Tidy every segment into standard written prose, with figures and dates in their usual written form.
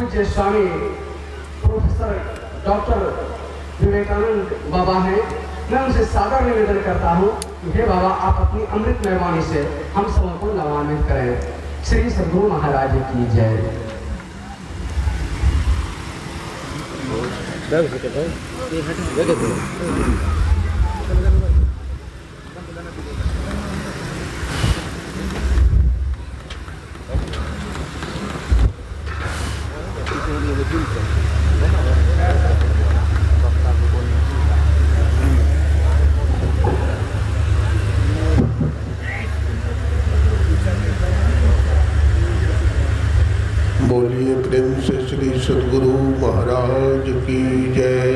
पूज्य स्वामी professor doctor Vivekananda बाबा हैं, मैं उनसे सादर निवेदन करता हूँ कि हे बाबा आप अपनी अमृत मेहरबानी से हम सबको लाभान्वित करें। श्री सद्गुरु महाराज की जय। बोलिए प्रेम से श्री सद्गुरु महाराज की जय।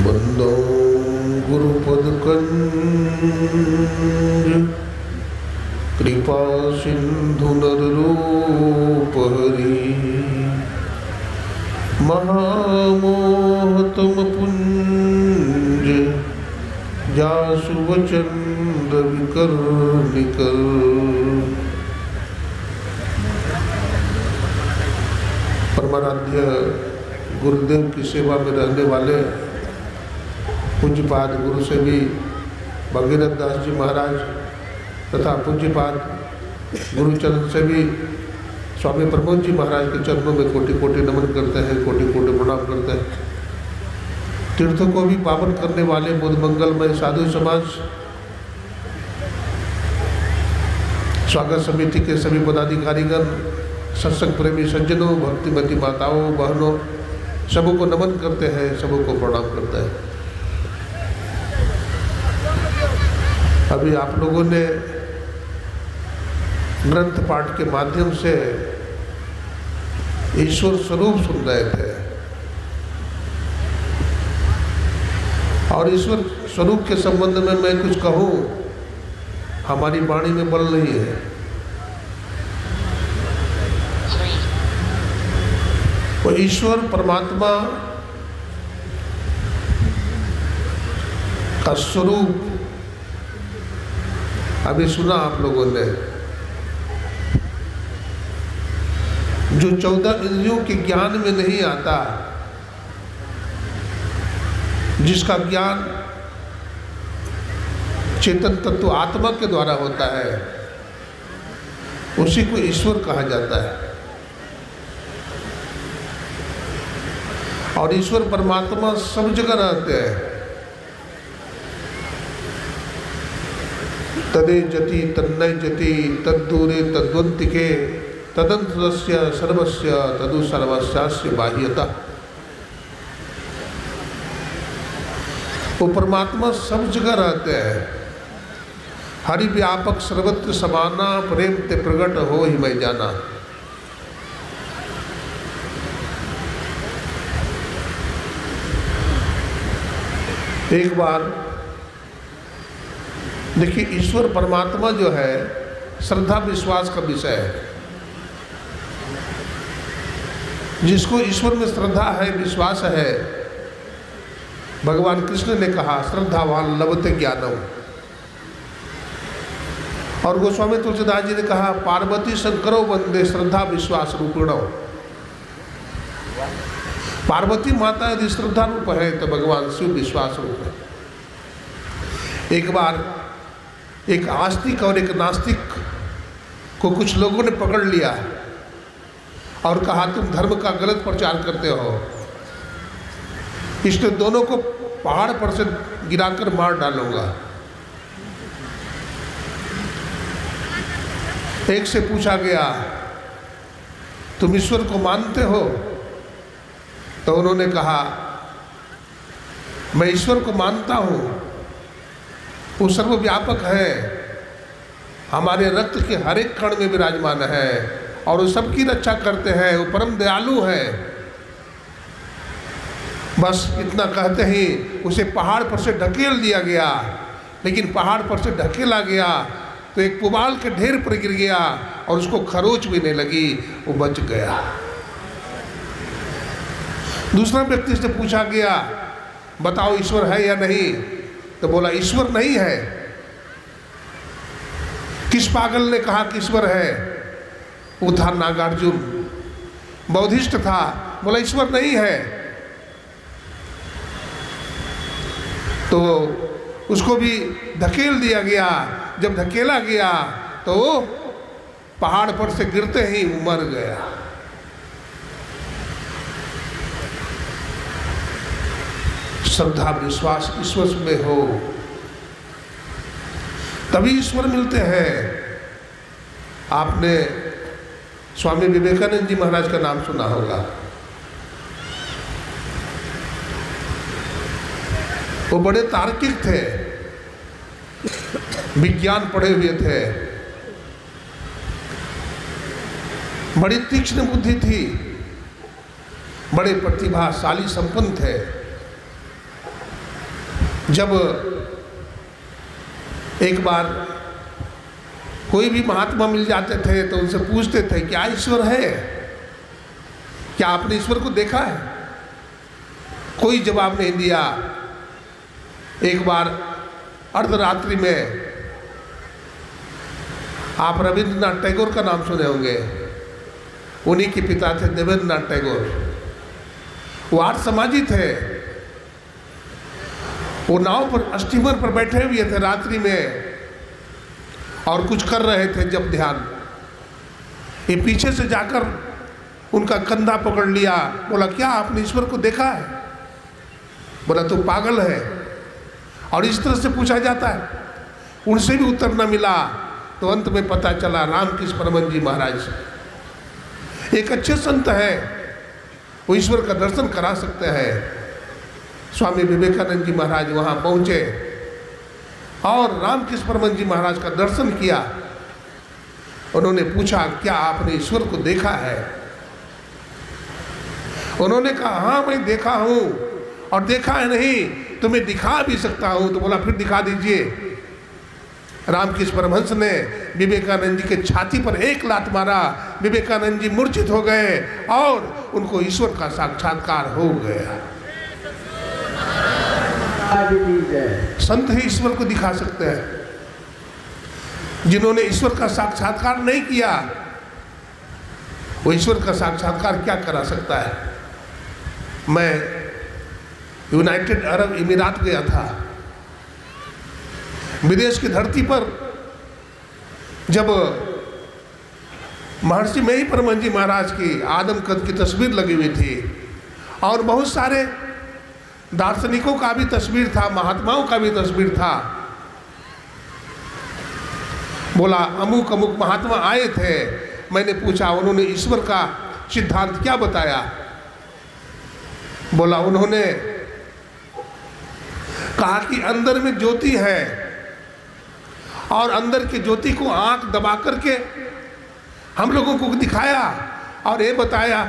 बंदो गुरुपद कंज कृपा सिंधु नररूप हरि महामोहतम पुंज जासु वचन रविकर निकर। परमाराध्य गुरुदेव की सेवा में रहने वाले पूज्यपाद गुरु से भी भगीरथ दास जी महाराज तथा पूज्यपाद गुरुचरण से भी स्वामी प्रमोद जी महाराज के चरणों में कोटि कोटि नमन करते हैं, कोटि कोटि प्रणाम करते हैं। तीर्थों को भी पावन करने वाले बुद्ध मंगलमय साधु समाज स्वागत समिति के सभी पदाधिकारीगण, सत्संग प्रेमी सज्जनों, भक्तिमती माताओं बहनों, सबों को नमन करते हैं, सबों को प्रणाम करते हैं। अभी आप लोगों ने ग्रंथ पाठ के माध्यम से ईश्वर स्वरूप सुन रहे थे और ईश्वर स्वरूप के संबंध में मैं कुछ कहूँ, हमारी वाणी में बल नहीं है। वो ईश्वर परमात्मा का स्वरूप अभी सुना आप लोगों ने, जो 14 इंद्रियों के ज्ञान में नहीं आता, जिसका ज्ञान चेतन तत्व आत्मा के द्वारा होता है, उसी को ईश्वर कहा जाता है। और ईश्वर परमात्मा सब जगह रहते हैं। तदे जति तन्नय जति तद्दूरे तद्वंतिके तदंतरस्य सर्वस्य तदु सर्वस्यास्य बाह्यता। वो परमात्मा सब जगह रहते हैं। हरि व्यापक सर्वत्र समाना, प्रेम ते प्रकट हो ही मैं जाना। एक बार देखिए, ईश्वर परमात्मा जो है श्रद्धा विश्वास का विषय है। जिसको ईश्वर में श्रद्धा है, विश्वास है, भगवान कृष्ण ने कहा श्रद्धावान लभते ज्ञानम। और गोस्वामी तुलसीदास जी ने कहा पार्वती शंकरो वंदे श्रद्धा विश्वास रूपिणो। पार्वती माता यदि श्रद्धा रूप है तो भगवान शिव विश्वास रूप है। एक बार एक आस्तिक और एक नास्तिक को कुछ लोगों ने पकड़ लिया और कहा तुम धर्म का गलत प्रचार करते हो। इसलिए दोनों को पहाड़ पर से गिराकर मार डालूंगा। एक से पूछा गया तुम ईश्वर को मानते हो? तो उन्होंने कहा मैं ईश्वर को मानता हूँ, वो सर्वव्यापक है, हमारे रक्त के हर एक कण में विराजमान है और वो सबकी रक्षा करते हैं, वो परम दयालु है। बस इतना कहते ही उसे पहाड़ पर से ढकेल दिया गया। लेकिन पहाड़ पर से ढकेला गया तो एक पुबाल के ढेर पर गिर गया और उसको खरोच भी नहीं लगी, वो बच गया। दूसरा व्यक्ति से पूछा गया, बताओ ईश्वर है या नहीं? तो बोला ईश्वर नहीं है। किस पागल ने कहा कि ईश्वर है? वो था नागार्जुन, बौद्धिस्ट था, बोला ईश्वर नहीं है। तो उसको भी धकेल दिया गया। जब धकेला गया तो वो पहाड़ पर से गिरते ही मर गया। श्रद्धा विश्वास ईश्वर में हो तभी ईश्वर मिलते हैं। आपने स्वामी विवेकानंद जी महाराज का नाम सुना होगा। वो बड़े तार्किक थे, विज्ञान पढ़े हुए थे, बड़ी तीक्ष्ण बुद्धि थी, बड़े प्रतिभाशाली संपन्न थे। जब एक बार कोई भी महात्मा मिल जाते थे तो उनसे पूछते थे क्या ईश्वर है? क्या आपने ईश्वर को देखा है? कोई जवाब नहीं दिया। एक बार अर्धरात्रि में, आप रविंद्रनाथ टैगोर का नाम सुने होंगे, उन्हीं के पिता थे देवेंद्रनाथ टैगोर। वो आर्य समाजी थे। वो नाव पर, स्टीमर पर बैठे हुए थे रात्रि में और कुछ कर रहे थे जब ध्यान। ये पीछे से जाकर उनका कंधा पकड़ लिया, बोला क्या आपने ईश्वर को देखा है? बोला तू पागल है। और इस तरह से पूछा जाता है, उनसे भी उत्तर न मिला। तो अंत में पता चला रामकृष्ण परमहंस जी महाराज एक अच्छे संत है, वो ईश्वर का दर्शन करा सकते हैं। स्वामी विवेकानंद जी महाराज वहाँ पहुँचे और रामकृष्ण परमहंस जी महाराज का दर्शन किया। उन्होंने पूछा क्या आपने ईश्वर को देखा है? उन्होंने कहा हाँ मैं देखा हूँ, और देखा है नहीं तो मैं दिखा भी सकता हूँ। तो बोला फिर दिखा दीजिए। रामकृष्ण परमहंस ने विवेकानंद जी के छाती पर एक लात मारा। विवेकानंद जी मूर्छित हो गए और उनको ईश्वर का साक्षात्कार हो गया। संत ही ईश्वर को दिखा सकते हैं। जिन्होंने ईश्वर का साक्षात्कार नहीं किया वो ईश्वर का साक्षात्कार क्या करा सकता है? मैं यूनाइटेड अरब अमीरात गया था। विदेश की धरती पर जब महर्षि मेही परमहंस जी महाराज की आदम कद की तस्वीर लगी हुई थी और बहुत सारे दार्शनिकों का भी तस्वीर था, महात्माओं का भी तस्वीर था। बोला अमुक अमुक महात्मा आए थे। मैंने पूछा उन्होंने ईश्वर का सिद्धांत क्या बताया? बोला उन्होंने कहा कि अंदर में ज्योति है और अंदर की ज्योति को आंख दबा करके हम लोगों को दिखाया और ये बताया।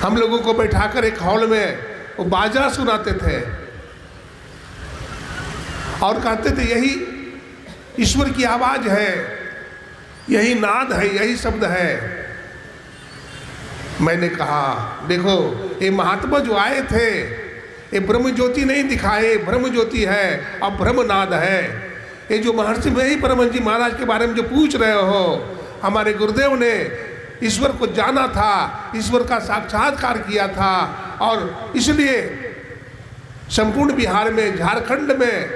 हम लोगों को बैठाकर एक हॉल में वो बाजा सुनाते थे और कहते थे यही ईश्वर की आवाज है, यही नाद है, यही शब्द है। मैंने कहा देखो ये महात्मा जो आए थे ये ब्रह्म ज्योति नहीं दिखाए, ब्रह्म ज्योति है और ब्रह्मनाद है। ये जो महर्षि मेही परमहंस जी महाराज के बारे में जो पूछ रहे हो, हमारे गुरुदेव ने ईश्वर को जाना था, ईश्वर का साक्षात्कार किया था और इसलिए संपूर्ण बिहार में, झारखंड में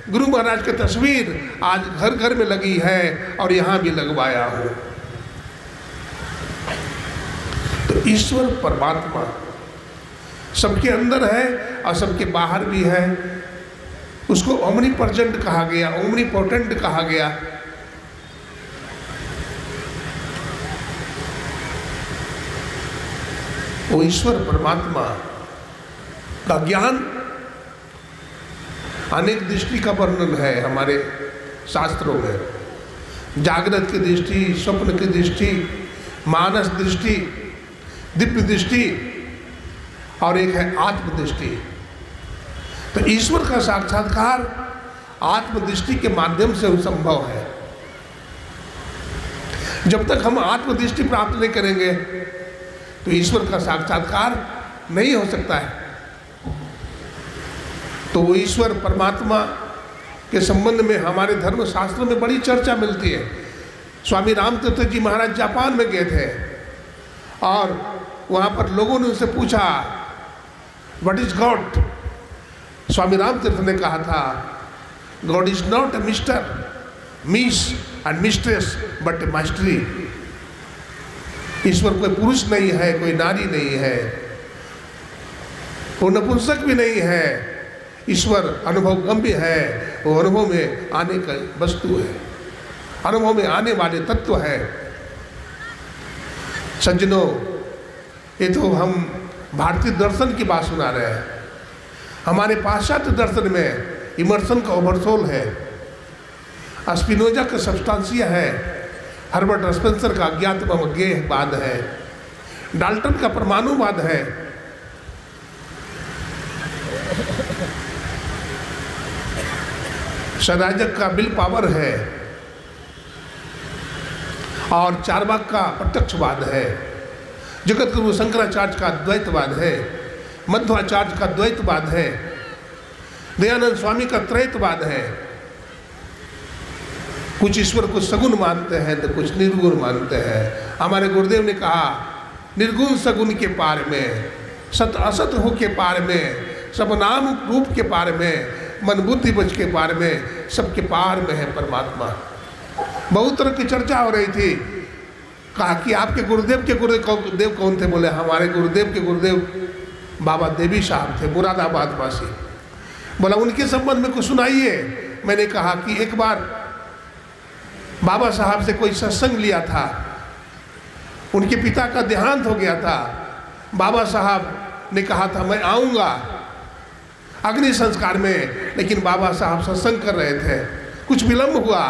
गुरु महाराज की तस्वीर आज घर घर में लगी है और यहाँ भी लगवाया हूँ। तो ईश्वर परमात्मा सबके अंदर है और सबके बाहर भी है। उसको ओमनीप्रेजेंट कहा गया, ओमनीपोटेंट कहा गया। वो ईश्वर परमात्मा का ज्ञान अनेक दृष्टि का वर्णन है हमारे शास्त्रों में। जागृत की दृष्टि, स्वप्न की दृष्टि, मानस दृष्टि, दिव्य दृष्टि और एक है आत्मदृष्टि। तो ईश्वर का साक्षात्कार आत्मदृष्टि के माध्यम से संभव है। जब तक हम आत्मदृष्टि प्राप्त नहीं करेंगे तो ईश्वर का साक्षात्कार नहीं हो सकता है। तो वो ईश्वर परमात्मा के संबंध में हमारे धर्म शास्त्र में बड़ी चर्चा मिलती है। स्वामी रामतीर्थ जी महाराज जापान में गए थे और वहाँ पर लोगों ने उनसे पूछा what is God. Swami Ramtirtha ने कहा था God is not a mister miss and mistress but a mastery. ईश्वर कोई पुरुष नहीं है, कोई नारी नहीं है, वो नपुंसक भी नहीं है। ईश्वर अनुभव गम्य है, वो अनुभव में आने का वस्तु है, अनुभव में आने वाले तत्व है। सज्जनों, ये तो हम भारतीय दर्शन की बात सुना रहे हैं। हमारे पाश्चात्य दर्शन में इमर्सन का ओवरसोल है, स्पिनोजा का सब्सटेंसिया है, हर्बर्ट स्पेंसर का अज्ञातम ज्ञेयवाद है, डाल्टन का परमाणुवाद है, सराजक का विल पावर है और चार्वाक का प्रत्यक्षवाद है, जगत गुरु शंकराचार्य का द्वैतवाद है, मध्वाचार्य का द्वैतवाद है, दयानंद स्वामी का त्रैतवाद है। कुछ ईश्वर को सगुण मानते हैं तो कुछ निर्गुण मानते हैं। हमारे गुरुदेव ने कहा निर्गुण सगुण के पार में, सत असत हो के पार में, सब नाम रूप के पार में, मन बुद्धि बच के पार में, सबके पार में है परमात्मा। बहुत तरह की चर्चा हो रही थी। कहा कि आपके गुरुदेव के गुरुदेव कौन थे? बोले हमारे गुरुदेव के गुरुदेव बाबा देवी साहब थे, मुरादाबाद वासी। बोला उनके संबंध में कुछ सुनाइए। मैंने कहा कि एक बार बाबा साहब से कोई सत्संग लिया था, उनके पिता का देहांत हो गया था। बाबा साहब ने कहा था मैं आऊँगा अग्नि संस्कार में, लेकिन बाबा साहब सत्संग कर रहे थे, कुछ विलम्ब हुआ।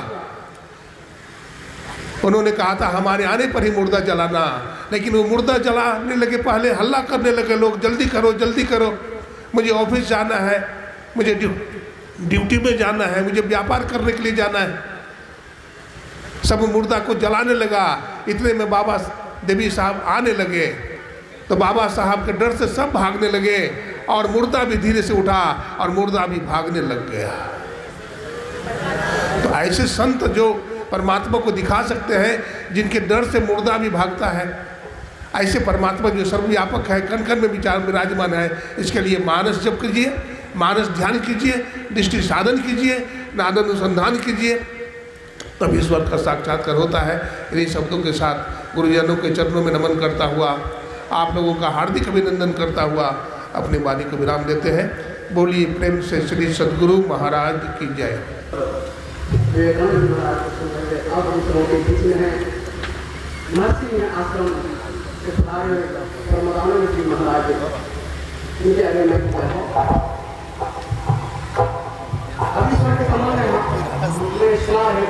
उन्होंने कहा था हमारे आने पर ही मुर्दा जलाना, लेकिन वो मुर्दा जलाने लगे, पहले हल्ला करने लगे लोग, जल्दी करो जल्दी करो, मुझे ऑफिस जाना है, मुझे ड्यूटी में जाना है, मुझे व्यापार करने के लिए जाना है। सब मुर्दा को जलाने लगा। इतने में बाबा देवी साहब आने लगे तो बाबा साहब के डर से सब भागने लगे और मुर्दा भी धीरे से उठा और मुर्दा भी भागने लग गया। तो ऐसे संत जो परमात्मा को दिखा सकते हैं, जिनके डर से मुर्दा भी भागता है, ऐसे परमात्मा जो सर्वव्यापक है, कण कण में विचार विराजमान है, इसके लिए मानस जप कीजिए, मानस ध्यान कीजिए, दृष्टि साधन कीजिए, नाद अनुसंधान कीजिए, तब ईश्वर का साक्षात्कार होता है। इन्हीं शब्दों के साथ गुरुजनों के चरणों में नमन करता हुआ, आप लोगों का हार्दिक अभिनंदन करता हुआ अपनी वाणी को विराम देते हैं। बोलिए प्रेम से श्री सद्गुरु महाराज की जय। विवेकानंद महाराज को सुनते अब हम सबों के बीच में हैं महर्षि आश्रम के सुधारे परमानंद जी महाराज, इनके आगे में अभी के संबंध में सलाह है।